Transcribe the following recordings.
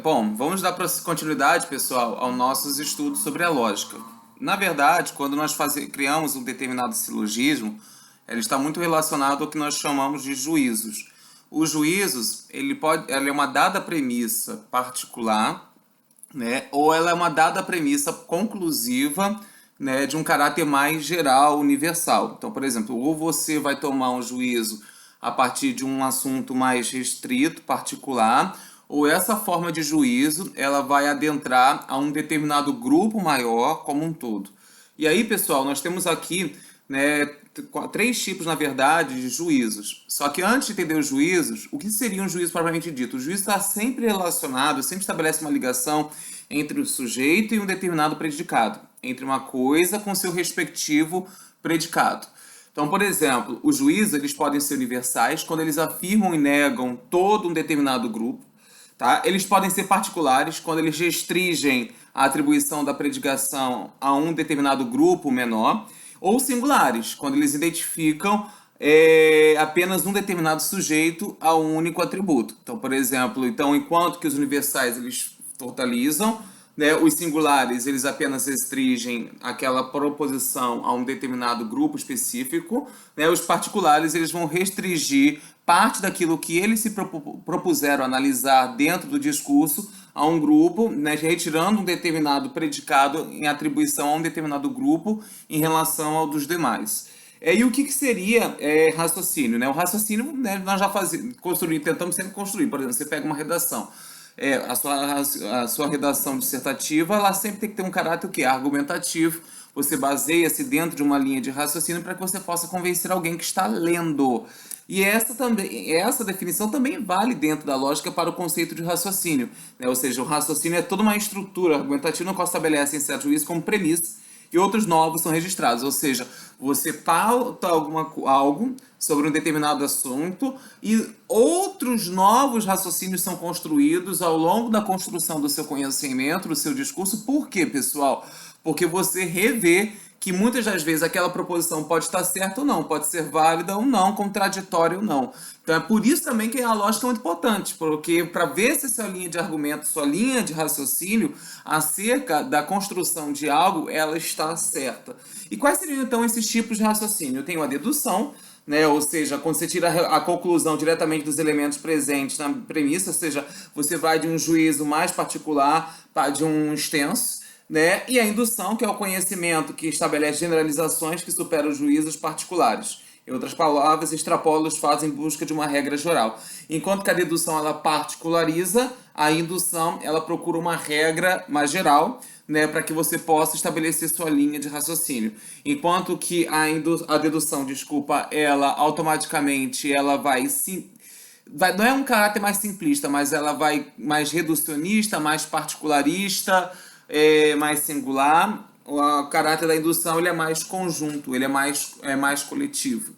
Bom, vamos dar continuidade, pessoal, aos nossos estudos sobre a lógica. Na verdade, quando nós criamos um determinado silogismo, ele está muito relacionado ao que nós chamamos de juízos. Os juízos, ela é uma dada premissa particular, né, ou ela é uma dada premissa conclusiva, né, de um caráter mais geral, universal. Então, por exemplo, ou você vai tomar um juízo a partir de um assunto mais restrito, particular, ou essa forma de juízo ela vai adentrar a um determinado grupo maior como um todo. E aí, pessoal, nós temos aqui, né, três tipos, na verdade, de juízos. Só que antes de entender os juízos, o que seria um juízo propriamente dito? O juízo está sempre relacionado, sempre estabelece uma ligação entre o sujeito e um determinado predicado, entre uma coisa com seu respectivo predicado. Então, por exemplo, os juízos eles podem ser universais quando eles afirmam e negam todo um determinado grupo. Tá? Eles podem ser particulares quando eles restringem a atribuição da predicação a um determinado grupo menor, ou singulares, quando eles identificam apenas um determinado sujeito a um único atributo. Então, por exemplo, enquanto que os universais eles totalizam, né, os singulares eles apenas restringem aquela proposição a um determinado grupo específico, né, os particulares eles vão restringir parte daquilo que eles se propuseram analisar dentro do discurso a um grupo, né, retirando um determinado predicado em atribuição a um determinado grupo em relação ao dos demais. E o que seria raciocínio? Né? O raciocínio, né, nós já tentamos sempre construir. Por exemplo, você pega uma redação. A sua redação dissertativa, ela sempre tem que ter um caráter argumentativo. Você baseia-se dentro de uma linha de raciocínio para que você possa convencer alguém que está lendo. E essa definição também vale dentro da lógica para o conceito de raciocínio, né? Ou seja, o raciocínio é toda uma estrutura argumentativa no qual estabelece em certo juízo como premissa e outros novos são registrados. Ou seja, você pauta algo sobre um determinado assunto e outros novos raciocínios são construídos ao longo da construção do seu conhecimento, do seu discurso. Por quê, pessoal? Porque você revê que muitas das vezes aquela proposição pode estar certa ou não, pode ser válida ou não, contraditória ou não. Então é por isso também que a lógica é muito importante, porque para ver se sua linha de argumento, sua linha de raciocínio acerca da construção de algo, ela está certa. E quais seriam então esses tipos de raciocínio? Eu tenho a dedução, né? Ou seja, quando você tira a conclusão diretamente dos elementos presentes na premissa, ou seja, você vai de um juízo mais particular para de um extenso, né? E a indução, que é o conhecimento que estabelece generalizações que superam os juízos particulares. Em outras palavras, extrapola os fatos em busca de uma regra geral. Enquanto que a dedução ela particulariza, a indução ela procura uma regra mais geral, né, para que você possa estabelecer sua linha de raciocínio. Enquanto que a dedução, ela automaticamente ela não é um caráter mais simplista, mas ela vai mais reducionista, mais particularista, mais singular. O caráter da indução ele é mais conjunto, ele é mais coletivo.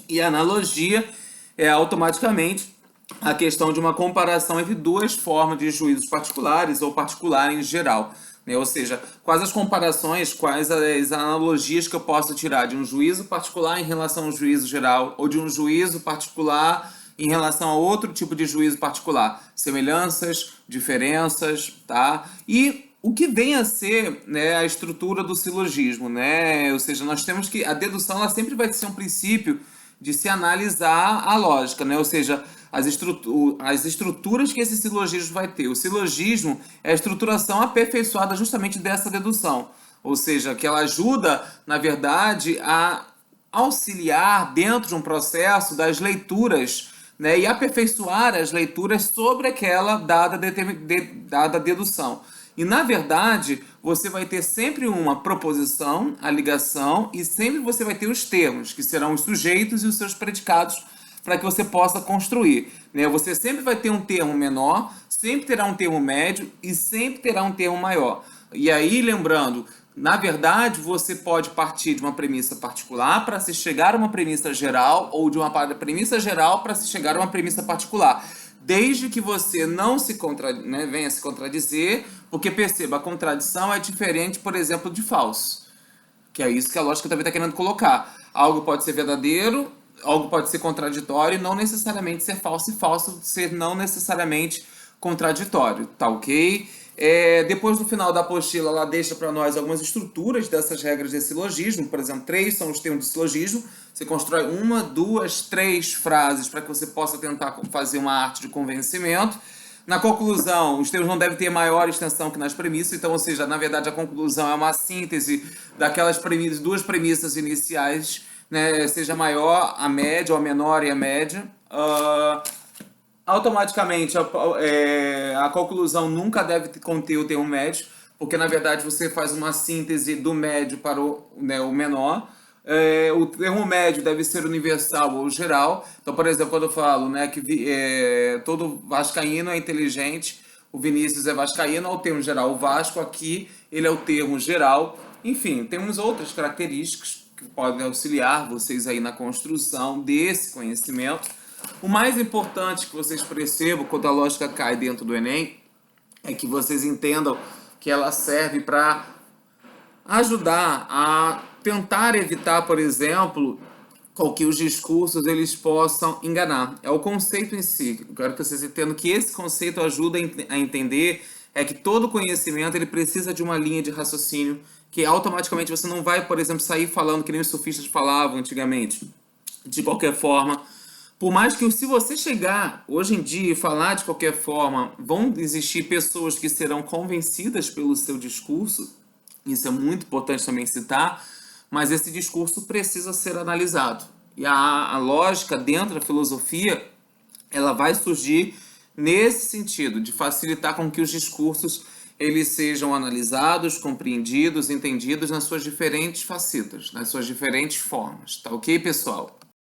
E a analogia é automaticamente a questão de uma comparação entre duas formas de juízos particulares ou particular em geral. Né? Ou seja, quais as comparações, quais as analogias que eu posso tirar de um juízo particular em relação ao juízo geral ou de um juízo particular em relação a outro tipo de juízo particular. Semelhanças, diferenças, tá? E o que vem a ser, né, a estrutura do silogismo, né? Ou seja, nós temos que a dedução ela sempre vai ser um princípio de se analisar a lógica, né? Ou seja, as estruturas que esse silogismo vai ter. O silogismo é a estruturação aperfeiçoada justamente dessa dedução, ou seja, que ela ajuda, na verdade, a auxiliar dentro de um processo das leituras, né, e aperfeiçoar as leituras sobre aquela dada dedução. E, na verdade, você vai ter sempre uma proposição, a ligação, e sempre você vai ter os termos, que serão os sujeitos e os seus predicados, para que você possa construir. Né? Você sempre vai ter um termo menor, sempre terá um termo médio e sempre terá um termo maior. E aí, lembrando, na verdade, você pode partir de uma premissa particular para se chegar a uma premissa geral, ou de uma premissa geral para se chegar a uma premissa particular. Desde que você não venha se contradizer, porque perceba, a contradição é diferente, por exemplo, de falso. Que é isso que a lógica também está querendo colocar. Algo pode ser verdadeiro, algo pode ser contraditório, não necessariamente ser falso, e falso ser não necessariamente contraditório, tá ok? Depois, no final da apostila, ela deixa para nós algumas estruturas dessas regras de silogismo. Por exemplo, 3 são os termos de silogismo. Você constrói 1, 2, 3 frases para que você possa tentar fazer uma arte de convencimento. Na conclusão, os termos não devem ter maior extensão que nas premissas. Então, ou seja, na verdade, a conclusão é uma síntese daquelas premissas, duas premissas iniciais, né? Seja maior a média, ou a menor e a média. Automaticamente a conclusão nunca deve conter o termo médio, porque na verdade você faz uma síntese do médio para o menor. O termo médio deve ser universal ou geral. Então, por exemplo, quando eu falo, né, que todo vascaíno é inteligente, o Vinícius é vascaíno, é o termo geral. O Vasco aqui, ele é o termo geral. Enfim, temos outras características que podem auxiliar vocês aí na construção desse conhecimento. O mais importante que vocês percebam quando a lógica cai dentro do Enem é que vocês entendam que ela serve para ajudar a tentar evitar, por exemplo, que os discursos eles possam enganar. É o conceito em si. Eu quero que vocês entendam que esse conceito ajuda a entender que todo conhecimento ele precisa de uma linha de raciocínio que automaticamente você não vai, por exemplo, sair falando que nem os sofistas falavam antigamente. De qualquer forma, por mais que se você chegar hoje em dia e falar de qualquer forma, vão existir pessoas que serão convencidas pelo seu discurso, isso é muito importante também citar, mas esse discurso precisa ser analisado. E a lógica dentro da filosofia, ela vai surgir nesse sentido, de facilitar com que os discursos eles sejam analisados, compreendidos, entendidos nas suas diferentes facetas, nas suas diferentes formas. Tá ok, pessoal?